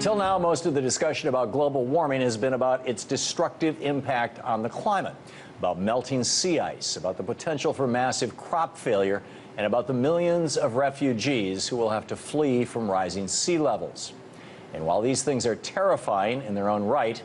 Until now, most of the discussion about global warming has been about its destructive impact on the climate, about melting sea ice, about the potential for massive crop failure, and about the millions of refugees who will have to flee from rising sea levels. And while these things are terrifying in their own right,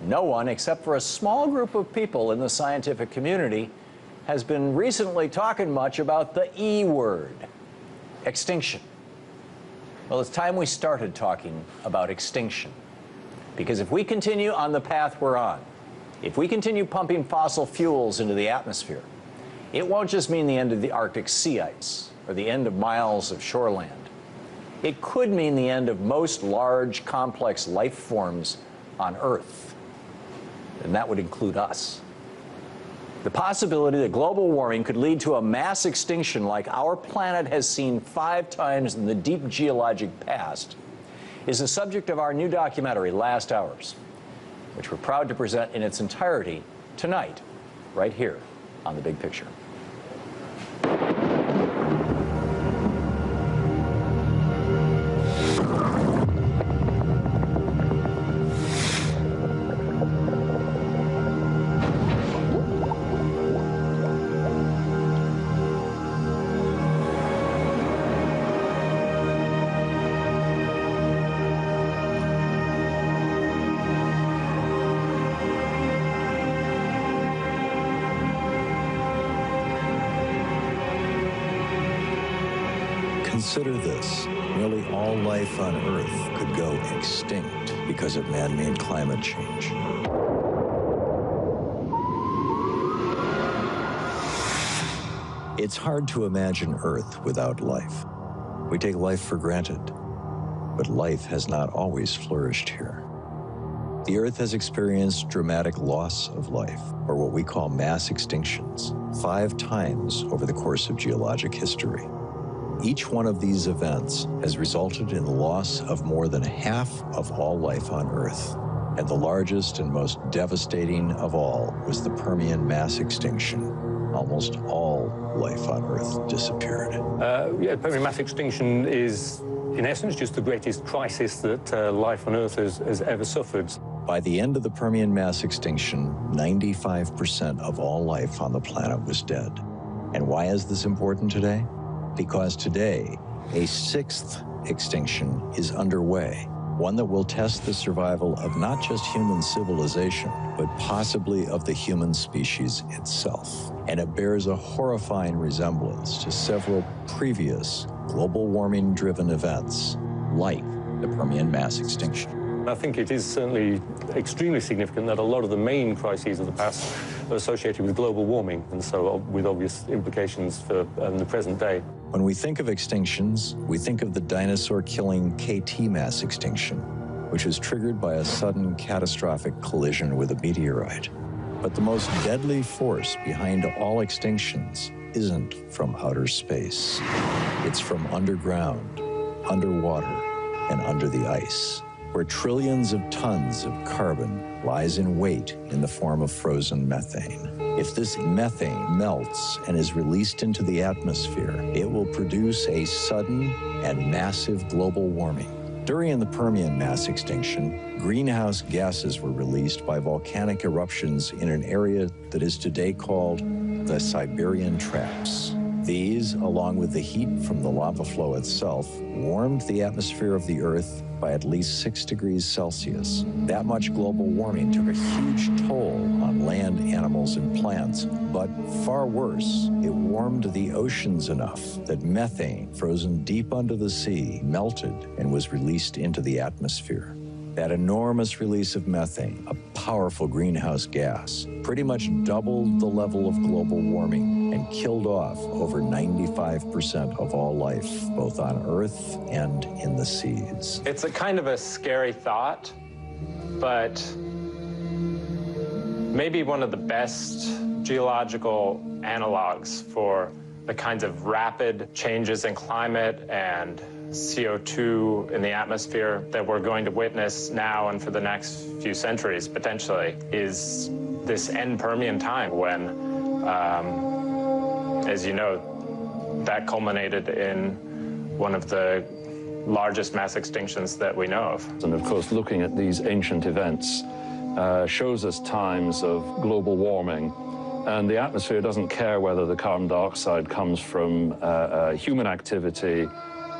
no one, except for a small group of people in the scientific community, has been recently talking much about the E word, extinction. Well, it's time we started talking about extinction. Because if we continue on the path we're on, if we continue pumping fossil fuels into the atmosphere, it won't just mean the end of the Arctic sea ice or the end of miles of shoreland. It could mean the end of most large, complex life forms on Earth. And that would include us. The possibility that global warming could lead to a mass extinction like our planet has seen 5 times in the deep geologic past is the subject of our new documentary, Last Hours, which we're proud to present in its entirety tonight, right here on The Big Picture. Consider this, nearly all life on Earth could go extinct because of man-made climate change. It's hard to imagine Earth without life. We take life for granted, but life has not always flourished here. The Earth has experienced dramatic loss of life, or what we call mass extinctions, 5 times over the course of geologic history. Each one of these events has resulted in the loss of more than half of all life on Earth. And the largest and most devastating of all was the Permian mass extinction. Almost all life on Earth disappeared. Permian mass extinction is, in essence, just the greatest crisis that life on Earth has ever suffered. By the end of the Permian mass extinction, 95% of all life on the planet was dead. And why is this important today? Because today, a 6th extinction is underway, one that will test the survival of not just human civilization, but possibly of the human species itself. And it bears a horrifying resemblance to several previous global warming-driven events, like the Permian mass extinction. I think it is certainly extremely significant that a lot of the main crises of the past are associated with global warming, and so with obvious implications for the present day. When we think of extinctions, we think of the dinosaur-killing KT mass extinction, which was triggered by a sudden catastrophic collision with a meteorite. But the most deadly force behind all extinctions isn't from outer space. It's from underground, underwater, and under the ice, where trillions of tons of carbon lies in wait in the form of frozen methane. If this methane melts and is released into the atmosphere, it will produce a sudden and massive global warming. During the Permian mass extinction, greenhouse gases were released by volcanic eruptions in an area that is today called the Siberian Traps. These, along with the heat from the lava flow itself, warmed the atmosphere of the Earth by at least 6 degrees Celsius. That much global warming took a huge toll on land, animals, and plants, but far worse, it warmed the oceans enough that methane, frozen deep under the sea, melted and was released into the atmosphere. That enormous release of methane, a powerful greenhouse gas, pretty much doubled the level of global warming and killed off over 95% of all life, both on Earth and in the seas. It's a kind of a scary thought, but maybe one of the best geological analogs for the kinds of rapid changes in climate and CO2 in the atmosphere that we're going to witness now and for the next few centuries, potentially, is this end Permian time when, as you know, that culminated in one of the largest mass extinctions that we know of. And of course, looking at these ancient events shows us times of global warming. And the atmosphere doesn't care whether the carbon dioxide comes from human activity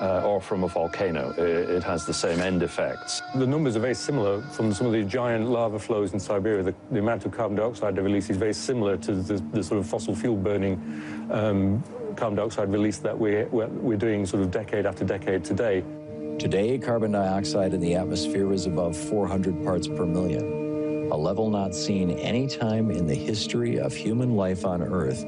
or from a volcano. It has the same end effects. The numbers are very similar from some of the giant lava flows in Siberia. The amount of carbon dioxide they release is very similar to the sort of fossil fuel burning carbon dioxide release that we're doing sort of decade after decade today. Today, carbon dioxide in the atmosphere is above 400 parts per million, a level not seen any time in the history of human life on Earth.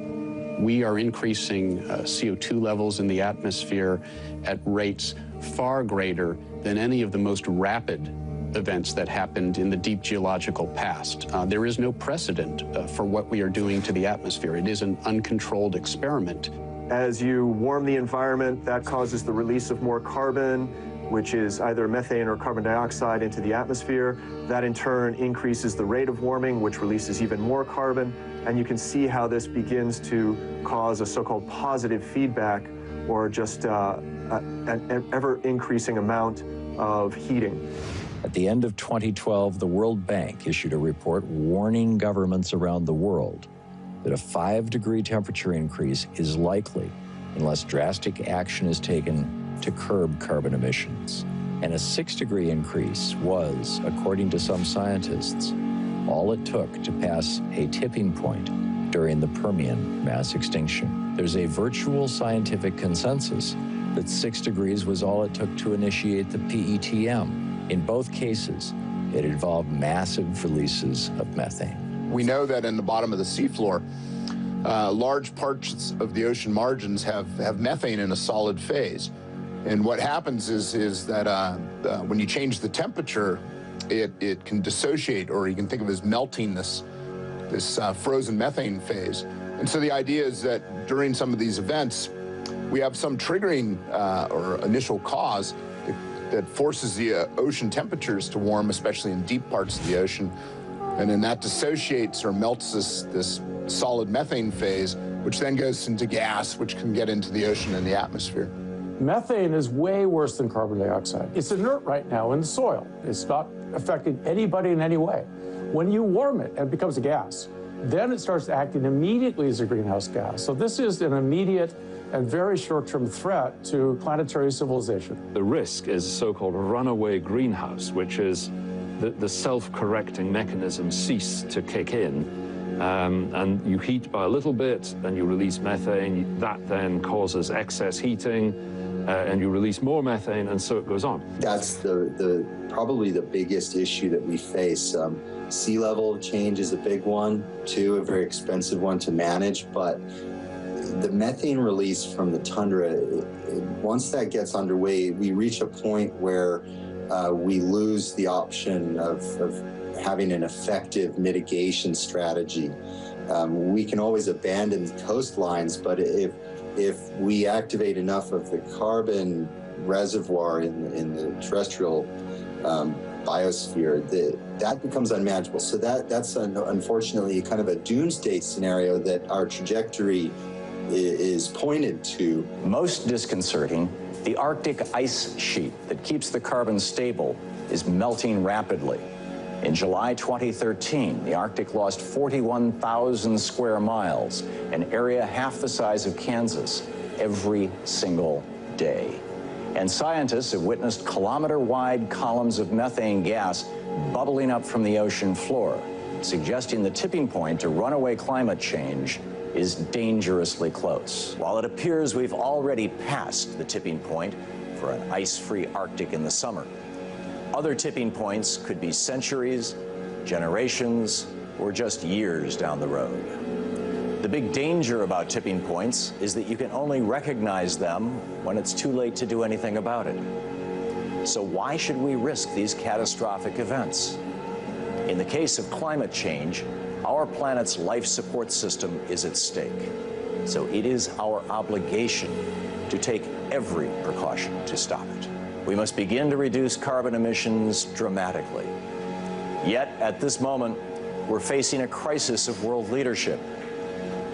We are increasing CO2 levels in the atmosphere at rates far greater than any of the most rapid events that happened in the deep geological past. There is no precedent for what we are doing to the atmosphere. It is an uncontrolled experiment. As you warm the environment, that causes the release of more carbon, which is either methane or carbon dioxide, into the atmosphere. That in turn increases the rate of warming, which releases even more carbon. And you can see how this begins to cause a so-called positive feedback, or just an ever-increasing amount of heating. At the end of 2012, the World Bank issued a report warning governments around the world that a 5-degree temperature increase is likely unless drastic action is taken to curb carbon emissions. And a 6-degree increase was, according to some scientists, all it took to pass a tipping point during the Permian mass extinction. There's a virtual scientific consensus that 6 degrees was all it took to initiate the PETM. In both cases, it involved massive releases of methane. We know that in the bottom of the seafloor, large parts of the ocean margins have methane in a solid phase. And what happens is that when you change the temperature, it can dissociate, or you can think of it as melting this frozen methane phase. And so the idea is that during some of these events, we have some triggering or initial cause that forces the ocean temperatures to warm, especially in deep parts of the ocean. And then that dissociates or melts this solid methane phase, which then goes into gas, which can get into the ocean and the atmosphere. Methane is way worse than carbon dioxide. It's inert right now in the soil. It's not affecting anybody in any way. When you warm it and it becomes a gas, then it starts acting immediately as a greenhouse gas. So this is an immediate and very short-term threat to planetary civilization. The risk is so-called runaway greenhouse, which is the self-correcting mechanism cease to kick in, and you heat by a little bit, and you release methane. That then causes excess heating, and you release more methane, and so it goes on. That's probably the biggest issue that we face. Sea level change is a big one, too, a very expensive one to manage, but the methane release from the tundra, once that gets underway, we reach a point where we lose the option of having an effective mitigation strategy. We can always abandon coastlines, but if we activate enough of the carbon reservoir in the terrestrial biosphere, that becomes unmanageable. So that's unfortunately kind of a doomsday scenario that our trajectory is pointed to. Most disconcerting, the Arctic ice sheet that keeps the carbon stable is melting rapidly. In July 2013, the Arctic lost 41,000 square miles, an area half the size of Kansas, every single day. And scientists have witnessed kilometer-wide columns of methane gas bubbling up from the ocean floor, suggesting the tipping point to runaway climate change is dangerously close. While it appears we've already passed the tipping point for an ice-free Arctic in the summer, other tipping points could be centuries, generations, or just years down the road. The big danger about tipping points is that you can only recognize them when it's too late to do anything about it. So why should we risk these catastrophic events? In the case of climate change, our planet's life support system is at stake. So it is our obligation to take every precaution to stop it. We must begin to reduce carbon emissions dramatically. Yet, at this moment, we're facing a crisis of world leadership.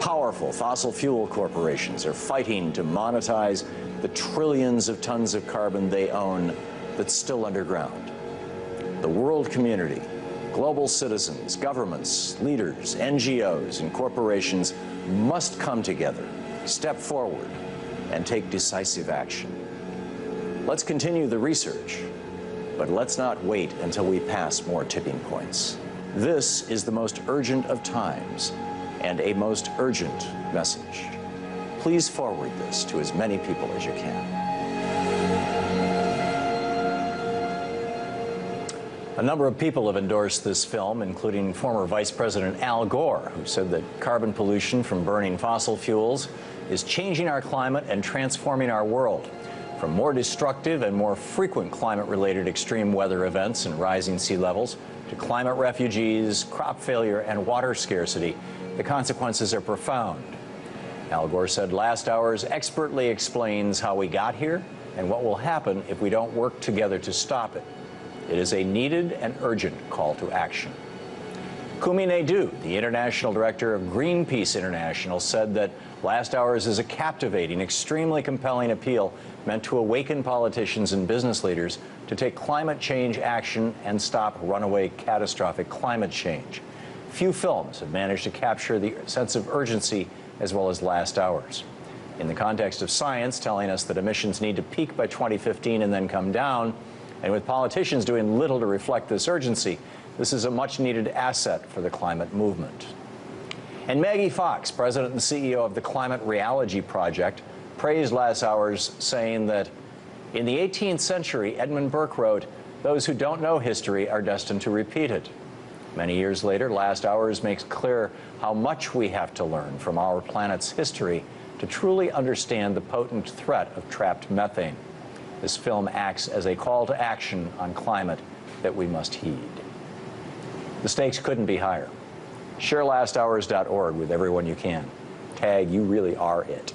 Powerful fossil fuel corporations are fighting to monetize the trillions of tons of carbon they own that's still underground. The world community, global citizens, governments, leaders, NGOs, and corporations must come together, step forward, and take decisive action. Let's continue the research, but let's not wait until we pass more tipping points. This is the most urgent of times and a most urgent message. Please forward this to as many people as you can. A number of people have endorsed this film, including former Vice President Al Gore, who said that carbon pollution from burning fossil fuels is changing our climate and transforming our world. From more destructive and more frequent climate-related extreme weather events and rising sea levels to climate refugees, crop failure, and water scarcity, the consequences are profound. Al Gore said Last Hours expertly explains how we got here and what will happen if we don't work together to stop it. It is a needed and urgent call to action. Kumi Naidoo, the international director of Greenpeace International, said that Last Hours is a captivating, extremely compelling appeal meant to awaken politicians and business leaders to take climate change action and stop runaway catastrophic climate change. Few films have managed to capture the sense of urgency as well as Last Hours. In the context of science telling us that emissions need to peak by 2015 and then come down, and with politicians doing little to reflect this urgency, this is a much-needed asset for the climate movement. And Maggie Fox, president and CEO of the Climate Reality Project, praised Last Hours, saying that in the 18th century, Edmund Burke wrote, "Those who don't know history are destined to repeat it." Many years later, Last Hours makes clear how much we have to learn from our planet's history to truly understand the potent threat of trapped methane. This film acts as a call to action on climate that we must heed. The stakes couldn't be higher. Share lasthours.org with everyone you can. Tag, you really are it.